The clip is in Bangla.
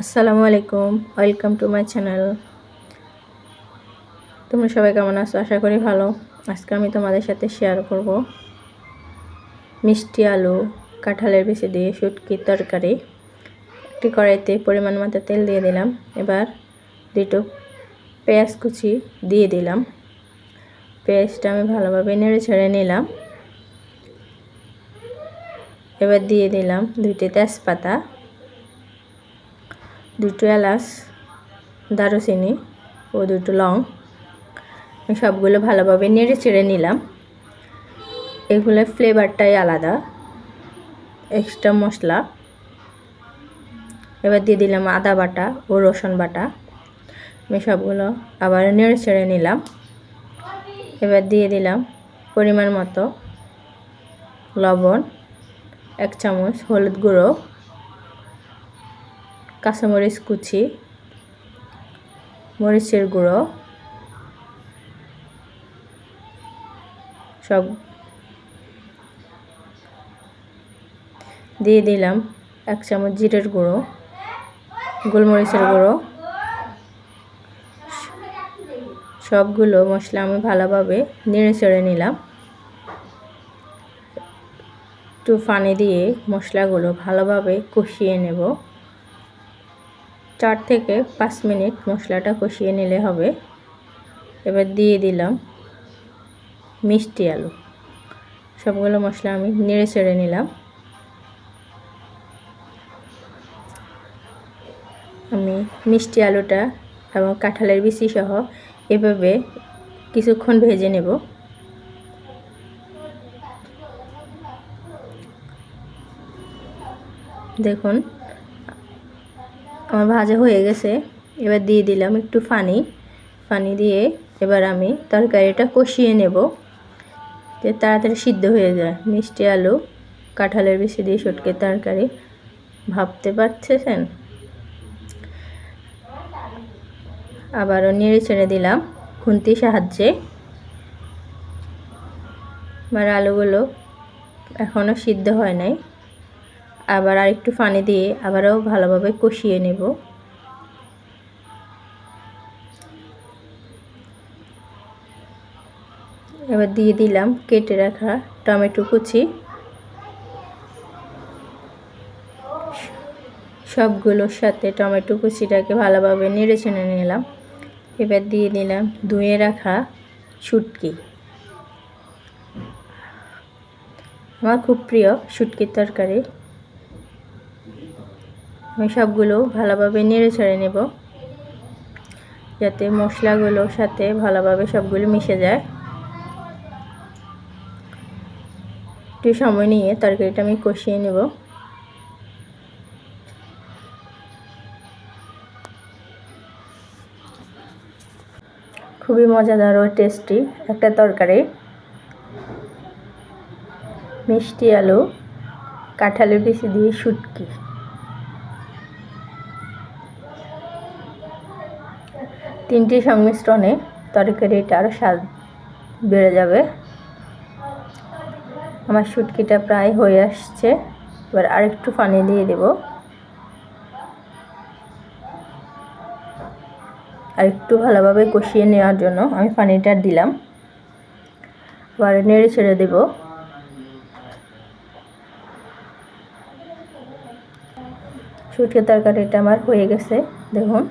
আসসালামু আলাইকুম, ওয়েলকাম টু মাই চ্যানেল। তোমরা সবাই কেমন আছো? আশা করি ভালো। আজকে আমি তোমাদের সাথে শেয়ার করব মিষ্টি আলু কাঁঠালের বিচি দিয়ে শুটকির তরকারি। একটি কড়াইতে পরিমাণ মতো তেল দিয়ে দিলাম। এবার দুটো পেঁয়াজ কুচি দিয়ে দিলাম। পেঁয়াজটা আমি ভালোভাবে নেড়ে ছেড়ে নিলাম। এবার দিয়ে দিলাম দুইটি তেজপাতা, দুটো এলাচ, দারুচিনি ও দুটো লং। সবগুলো ভালোভাবে নেড়ে চেড়ে নিলাম। এগুলোর ফ্লেভারটাই আলাদা, এক্সট্রা মশলা। এবার দিয়ে দিলাম আদা বাটা ও রসুন বাটা। আমি সবগুলো আবার নেড়ে চেড়ে নিলাম। এবার দিয়ে দিলাম পরিমাণ মতো লবণ, 1 চামচ হলুদ গুঁড়ো, কাঁচামরিচ কুচি, মরিচের গুঁড়ো, সব দিয়ে দিলাম 1 চামচ জিরের গুঁড়ো, গোলমরিচের গুঁড়ো। সবগুলো মশলা আমি ভালোভাবে নেড়ে চেড়ে নিলাম। একটু পানি দিয়ে মশলাগুলো ভালোভাবে কষিয়ে নেব। 4 থেকে 5 মিনিট মশলাটা কষিয়ে নিলে হবে। এবার দিয়ে দিলাম মিষ্টি আলু। সবগুলো মশলা আমি নেড়ে চেড়ে নিলাম। আমি মিষ্টি আলুটা এবং কাঁঠালের বিচি সহ এভাবে কিছুক্ষণ ভেজে নেব। দেখুন আমার ভাজা হয়ে গেছে। এবার দিয়ে দিলাম একটু পানি দিয়ে এবার আমি তরকারিটা কষিয়ে নেব, যে তাড়াতাড়ি সিদ্ধ হয়ে যায়। মিষ্টি আলু কাঁঠালের বিচি দিয়ে শুটকির তরকারি, ভাবতে পারছেন? আবারও নেড়ে ছেড়ে দিলাম খুন্তির সাহায্যে। আমার আলুগুলো এখনও সিদ্ধ হয় নাই। আবার আরেকটু পানি দিয়ে আবারও ভালোভাবে কষিয়ে নেব। এবার দিয়ে দিলাম কেটে রাখা টমেটো কুচি। সবগুলোর সাথে টমেটো কুচিটাকে ভালোভাবে নেড়ে চেড়ে নিলাম। এবার দিয়ে দিলাম ধুয়ে রাখা শুটকি। আমার খুব প্রিয় শুটকির তরকারি। আমি সবগুলো ভালোভাবে নেড়ে ছেড়ে নেব, যাতে মশলাগুলোর সাথে ভালোভাবে সবগুলো মিশে যায়। একটু সময় নিয়ে তরকারিটা আমি কষিয়ে নেব। খুবই মজাদার ও টেস্টি একটা তরকারি, মিষ্টি আলু কাঁঠালের বিচি দিয়ে শুটকি। তিনটি সংমিশ্রণে তরকারিটা আরও স্বাদ বেড়ে যাবে। আমার শুটকিটা প্রায় হয়ে আসছে। এবার আরেকটু পানি দিয়ে দেব। আর একটু ভালোভাবে কষিয়ে নেওয়ার জন্য আমি পানিটা দিলাম। আবার নেড়ে ছেড়ে দেব। শুটকির তরকারিটা আমার হয়ে গেছে, দেখুন।